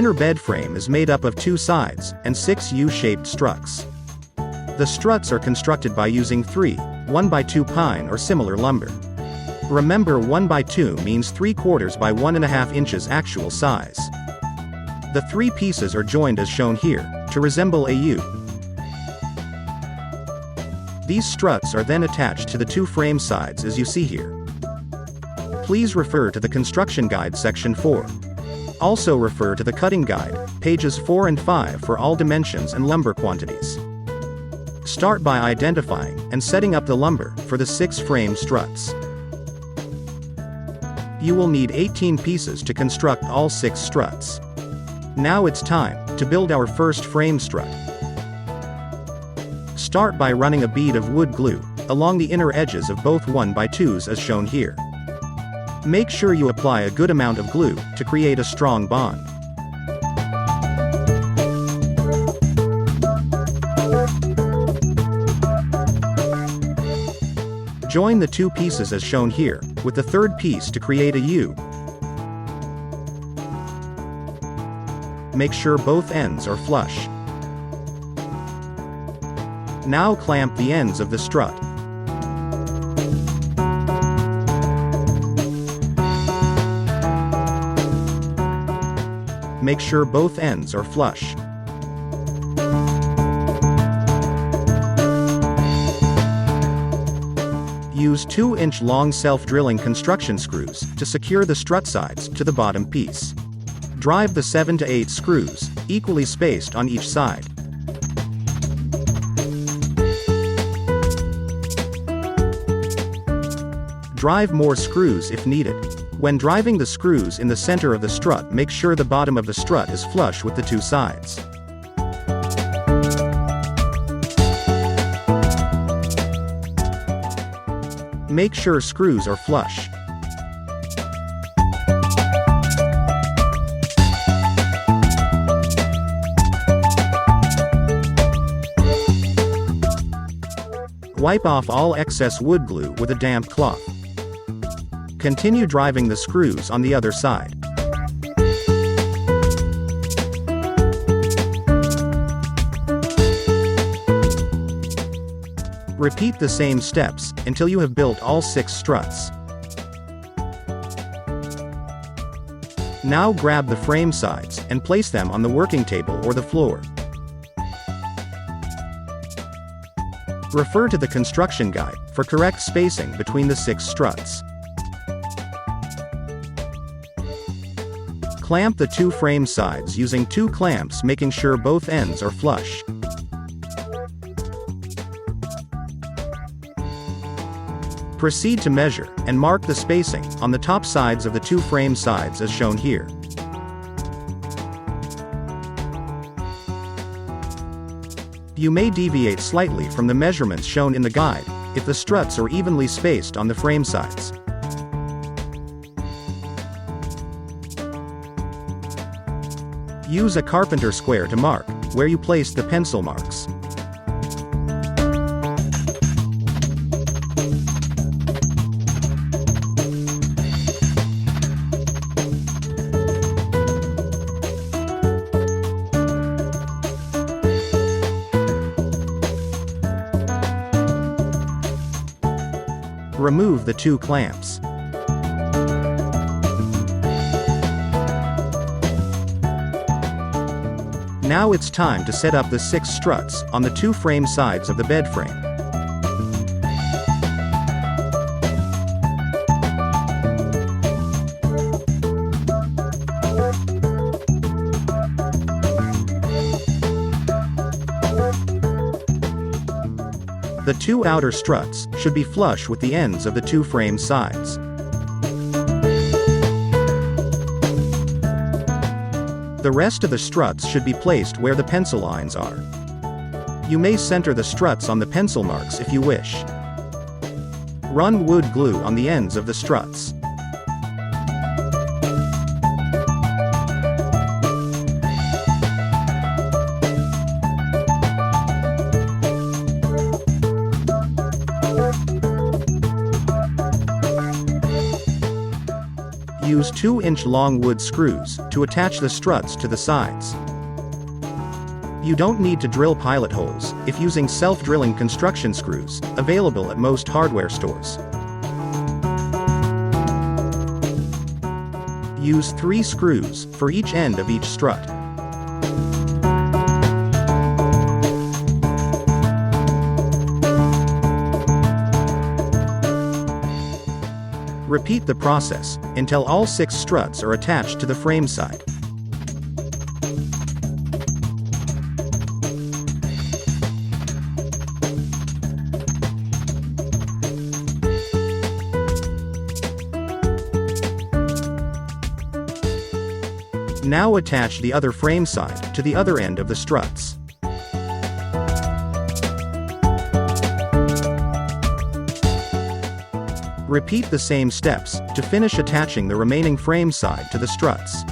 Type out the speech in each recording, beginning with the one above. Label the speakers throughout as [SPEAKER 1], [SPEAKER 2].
[SPEAKER 1] inner bed frame is made up of 2 sides, and 6 U-shaped struts. The struts are constructed by using 3, 1x2 pine or similar lumber. Remember 1x2 means 3/4 by 1.5 inches actual size. The 3 pieces are joined as shown here, to resemble a U. These struts are then attached to the 2 frame sides as you see here. Please refer to the construction guide section 4. Also refer to the cutting guide, pages 4 and 5 for all dimensions and lumber quantities. Start by identifying and setting up the lumber for the 6 frame struts. You will need 18 pieces to construct all 6 struts. Now it's time to build our first frame strut. Start by running a bead of wood glue along the inner edges of both 1x2s as shown here. Make sure you apply a good amount of glue to create a strong bond. Join the 2 pieces as shown here, with the 3rd piece to create a U. Make sure both ends are flush. Now clamp the ends of the strut. Make sure both ends are flush. Use 2-inch long self-drilling construction screws to secure the strut sides to the bottom piece. Drive the 7 to 8 screws, equally spaced on each side. Drive more screws if needed. When driving the screws in the center of the strut, make sure the bottom of the strut is flush with the 2 sides. Make sure screws are flush. Wipe off all excess wood glue with a damp cloth. Continue driving the screws on the other side. Repeat the same steps until you have built all 6 struts. Now grab the frame sides and place them on the working table or the floor. Refer to the construction guide for correct spacing between the 6 struts. Clamp the 2 frame sides using 2 clamps, making sure both ends are flush. Proceed to measure and mark the spacing on the top sides of the 2 frame sides as shown here. You may deviate slightly from the measurements shown in the guide if the struts are evenly spaced on the frame sides. Use a carpenter square to mark where you placed the pencil marks. Remove the 2 clamps. Now it's time to set up the 6 struts on the 2 frame sides of the bed frame. The 2 outer struts should be flush with the ends of the 2 frame sides. The rest of the struts should be placed where the pencil lines are. You may center the struts on the pencil marks if you wish. Run wood glue on the ends of the struts. Use Use 2-inch long wood screws to attach the struts to the sides. You don't need to drill pilot holes if using self-drilling construction screws, available at most hardware stores. Use 3 screws for each end of each strut. Repeat the process until all 6 struts are attached to the frame side. Now attach the other frame side to the other end of the struts. Repeat the same steps to finish attaching the remaining frame side to the struts.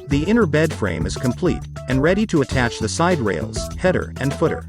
[SPEAKER 1] The inner bed frame is complete and ready to attach the side rails, header, and footer.